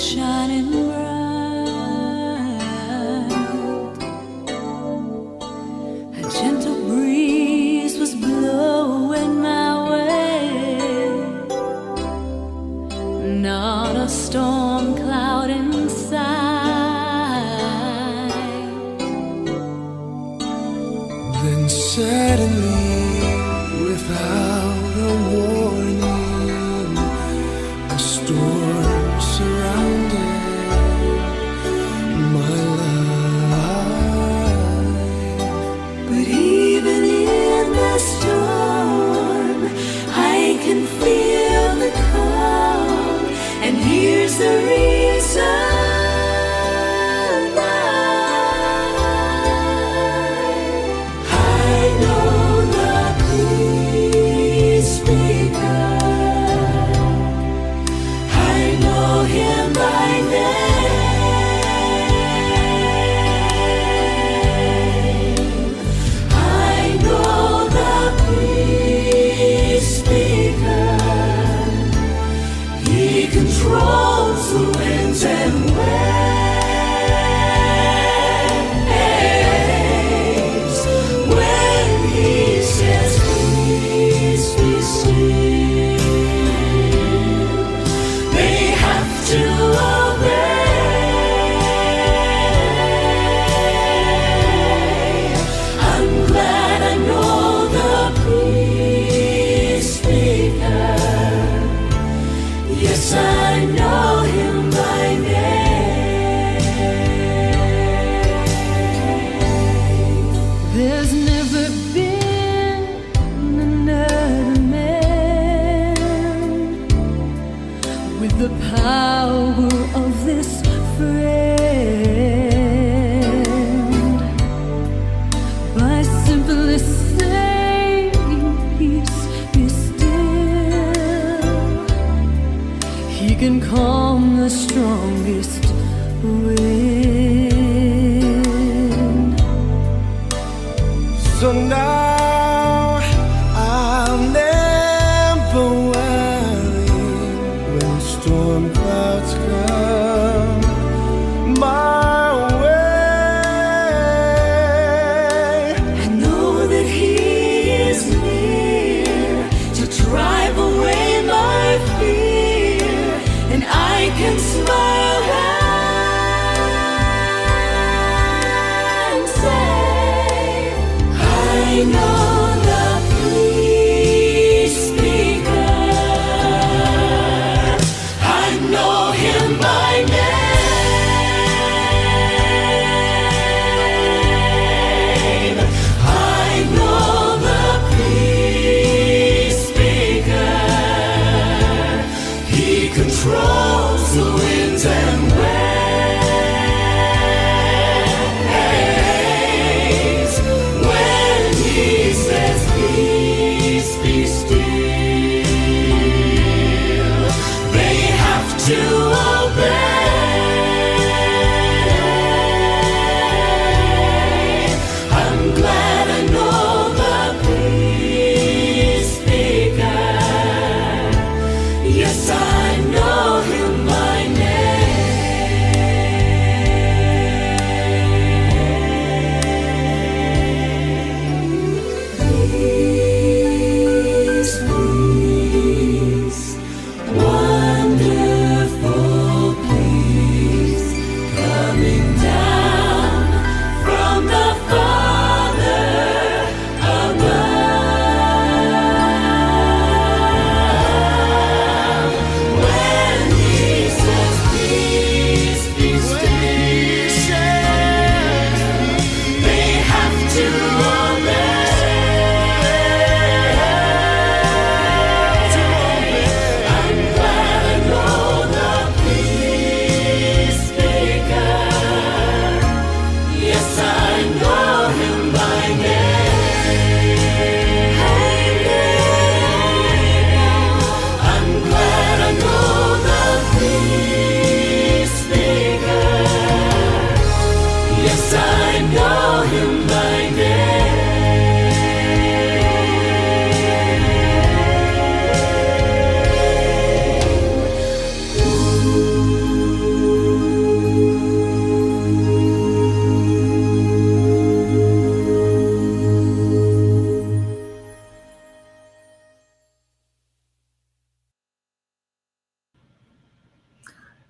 shining bright. A gentle breeze was blowing my way, not a storm cloud in sight. Then suddenly, without a warning, a storm surrounded my life. But even in the storm, I can feel the calm, and here's the reason why. I know the peace speaker. I know him by name. I know the peace speaker. He controls the winds and waves. When he says, "Peace be still," they have to obey. I'm glad I know the peace speaker. Yes, I know him by name. There's never been another man with the power of this friend. By simply saying, "Peace be still," he can calm the strongest wind. So now I'll never worry when storm clouds come my way. I know that he is near to drive away my fear, and I can smile and say, I know the peace speaker. I know him by name. I know the peace speaker. He controls the winds and waves. When he says, "Peace be still," they have to obey. I'm glad I know the peace speaker. Yes, I know him by name. Peace, peace, wonderful peace, coming down from the Father above.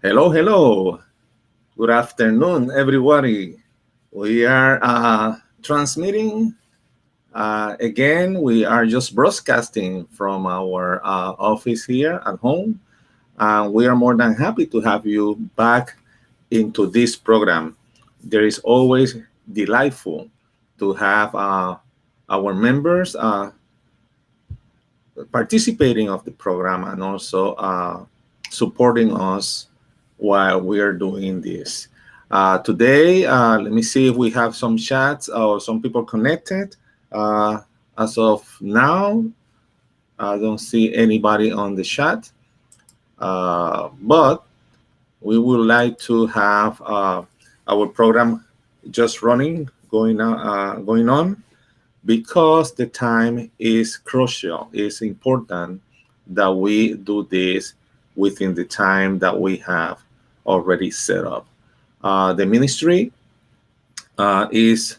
Hello, hello. Good afternoon, everybody. We are transmitting again. We are just broadcasting from our office here at home. We are more than happy to have you back into this program. There is always delightful to have our members participating of the program and also supporting us while we are doing this. Today, let me see if we have some chats or some people connected. Uh, as of now, I don't see anybody on the chat, but we would like to have our program just running, going on, because the time is crucial. It's important that we do this within the time that we have already set up. The ministry is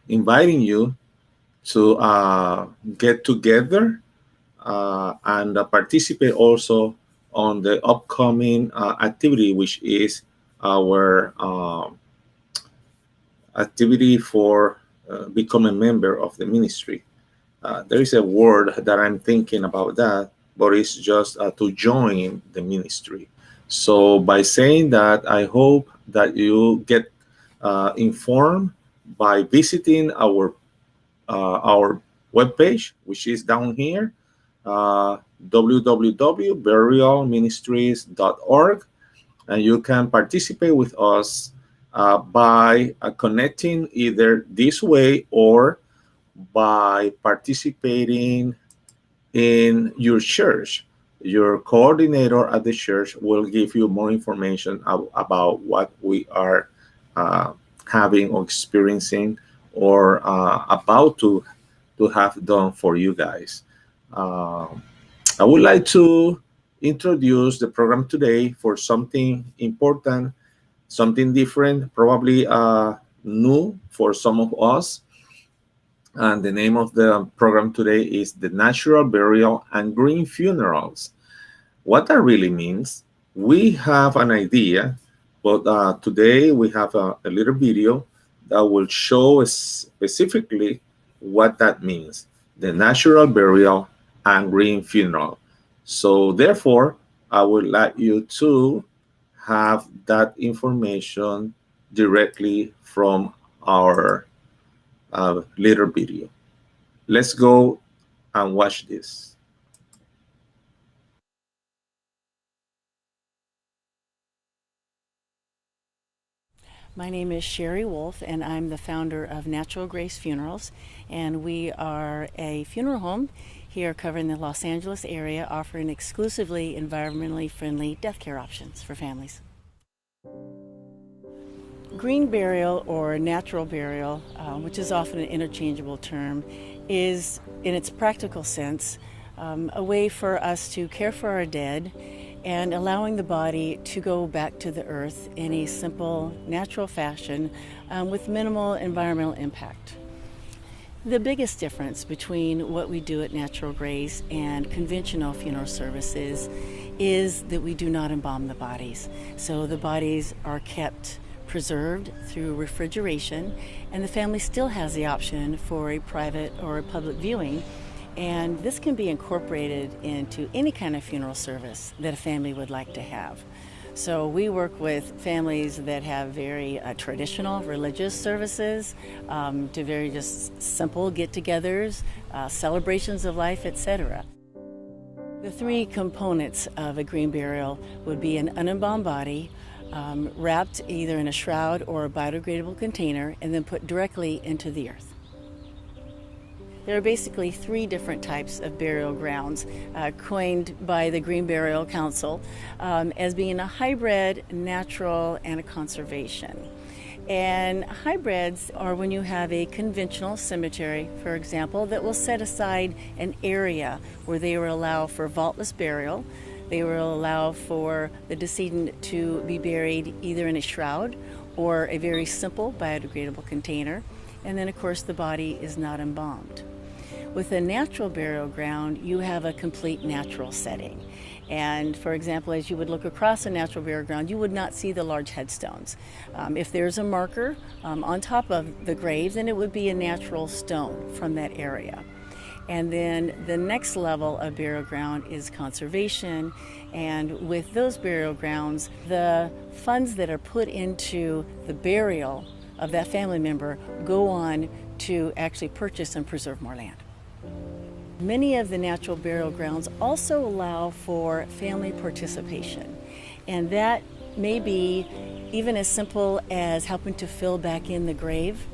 inviting you to get together and participate also on the upcoming activity, which is our activity for become a member of the ministry. There is a word that I'm thinking about that, but it's just to join the ministry. So by saying that, I hope that you get informed by visiting our webpage, which is down here, www.burialministries.org, and you can participate with us by connecting either this way or by participating in your church. Your coordinator at the church will give you more information about what we are uh, having or experiencing or about to have done for you guys. Um, I would like to introduce the program today for something important, something different, probably new for some of us. And the name of the program today is The Natural Burial and Green Funerals. What that really means, we have an idea, but today we have a little video that will show us specifically what that means, the natural burial and green funeral. So therefore, I would like you to have that information directly from our little video. Let's go and watch this. My name is Sherry Wolf, and I'm the founder of Natural Grace Funerals, and we are a funeral home here covering the Los Angeles area, offering exclusively environmentally friendly death care options for families. Green burial or natural burial, which is often an interchangeable term, is, in its practical sense, a way for us to care for our dead and allowing the body to go back to the earth in a simple, natural fashion with minimal environmental impact. The biggest difference between what we do at Natural Grace and conventional funeral services is that we do not embalm the bodies. So the bodies are kept preserved through refrigeration, and the family still has the option for a private or a public viewing. And this can be incorporated into any kind of funeral service that a family would like to have. So we work with families that have very traditional religious services to very just simple get-togethers, celebrations of life, etc. The three components of a green burial would be an unembalmed body, wrapped either in a shroud or a biodegradable container, and then put directly into the earth. There are basically three different types of burial grounds coined by the Green Burial Council as being a hybrid, natural, and a conservation. And hybrids are when you have a conventional cemetery, for example, that will set aside an area where they will allow for vaultless burial. They will allow for the decedent to be buried either in a shroud or a very simple biodegradable container. And then, of course, the body is not embalmed. With a natural burial ground, you have a complete natural setting. And for example, as you would look across a natural burial ground, you would not see the large headstones. If there's a marker on top of the grave, then it would be a natural stone from that area. And then the next level of burial ground is conservation. And with those burial grounds, the funds that are put into the burial of that family member go on to actually purchase and preserve more land. Many of the natural burial grounds also allow for family participation, and that may be even as simple as helping to fill back in the grave.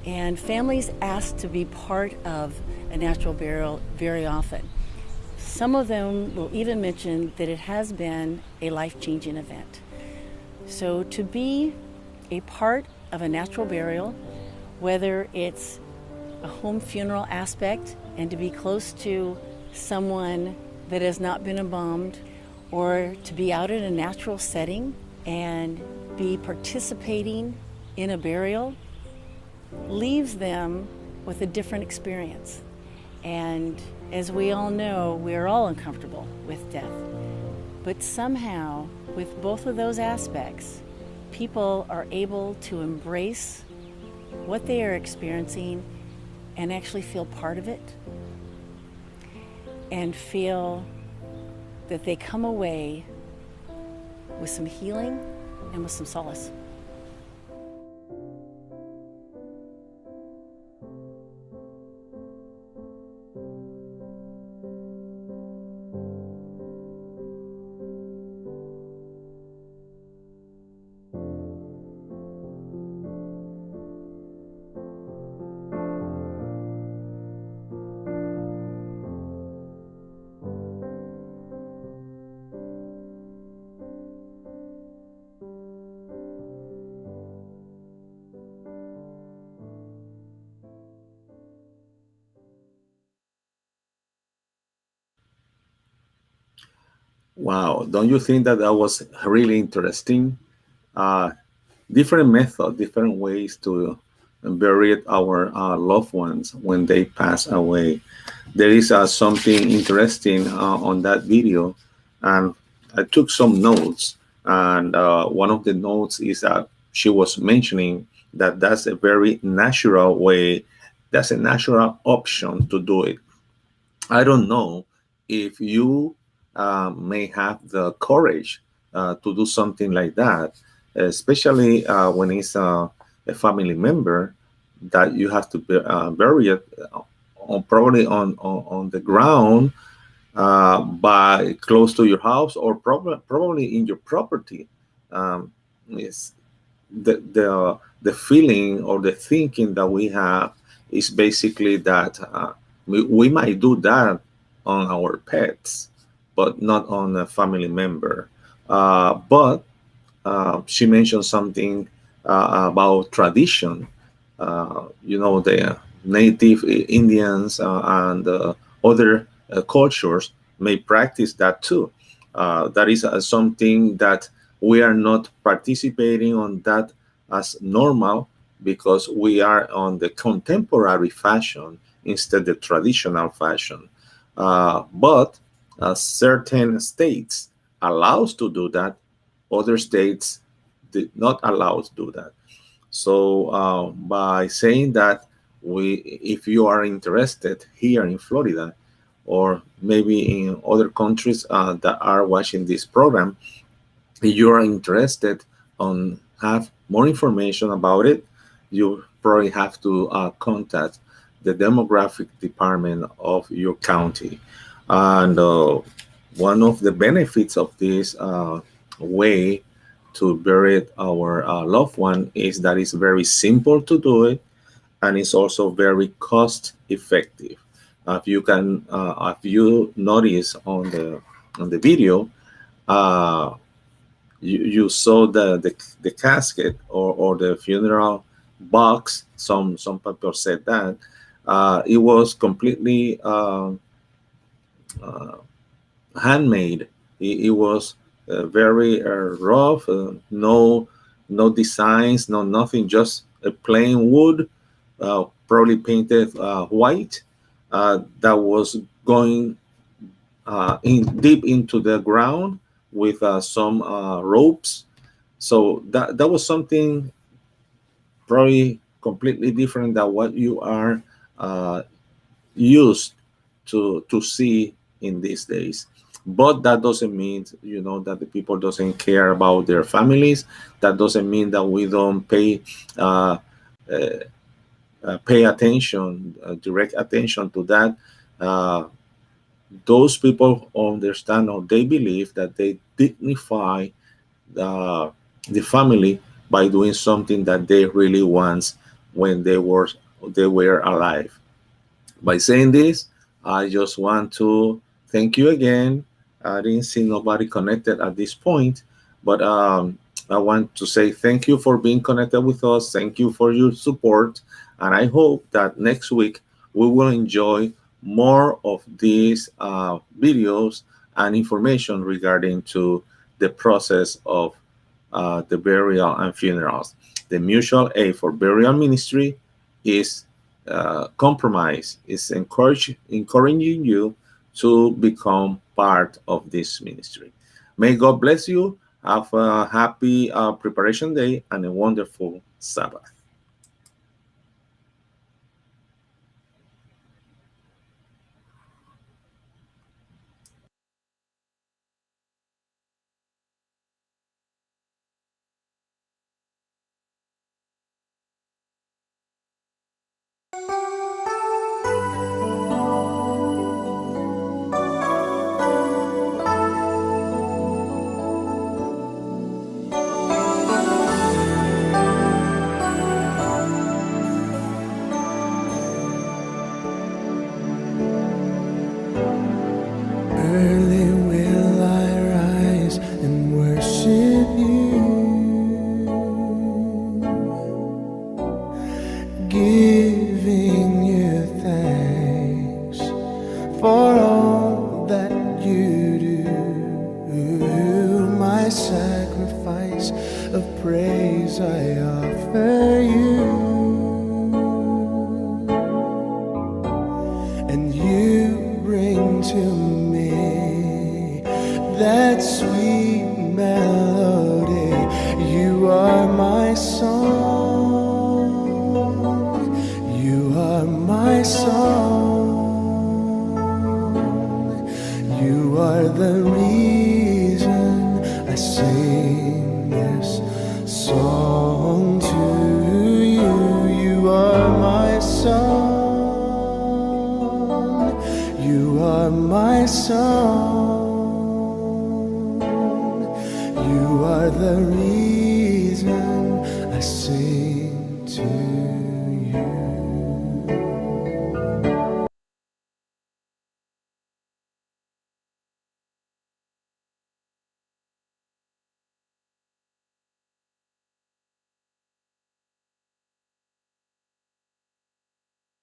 And families ask to be part of a natural burial very often. Some of them will even mention that it has been a life-changing event. So to be a part of a natural burial, whether it's a home funeral aspect and to be close to someone that has not been embalmed, or to be out in a natural setting and be participating in a burial, leaves them with a different experience. And as we all know, we are all uncomfortable with death. But somehow, with both of those aspects, people are able to embrace what they are experiencing and actually feel part of it and feel that they come away with some healing and with some solace. Wow, don't you think that that was really interesting? Uh, Different method, different ways to bury our loved ones when they pass away. There is something interesting on that video, and I took some notes. And one of the notes is that she was mentioning that that's a very natural way, that's a natural option to do it. I don't know if you may have the courage to do something like that, especially when it's a family member that you have to bury it on, probably on the ground by close to your house, or probably in your property. Is the feeling or the thinking that we have is basically that we might do that on our pets, but not on a family member. But she mentioned something about tradition. The native Indians and other cultures may practice that too. That is something that we are not participating on that as normal, because we are on the contemporary fashion instead the traditional fashion. But certain states allows to do that, other states did not allow to do that. So by saying that, if you are interested here in Florida, or maybe in other countries that are watching this program, if you are interested on have more information about it, you probably have to contact the demographic department of your county. And one of the benefits of this way to bury our loved one is that it's very simple to do it, and it's also very cost effective. If you notice on the video, uh, you saw the casket, or the funeral box. Some people said that it was completely uh, handmade. It was very rough, no designs, no nothing, just a plain wood, probably painted white, that was going deep into the ground with some ropes. So that was something probably completely different than what you are uh, used to see in these days. But that doesn't mean, that the people doesn't care about their families. That doesn't mean that we don't uh, uh, pay attention, direct attention to that. uh, those people understand, or they believe that they dignify the family by doing something that they really want when they were alive. By saying this, I just want to thank you again. I didn't see nobody connected at this point, but I want to say thank you for being connected with us. Thank you for your support. And I hope that next week we will enjoy more of these videos and information regarding to the process of the burial and funerals. The mutual aid for burial ministry is compromise, is encouraging you to become part of this ministry. May God bless you. Have a happy preparation day and a wonderful Sabbath. Early will I rise and worship you, giving you thanks for all that you do. My sacrifice of praise I offer you, and you bring to me that sweet melody. You are my song, you are my song, you are the reason I sing this song to you. You are my song, you are my song, you are the reason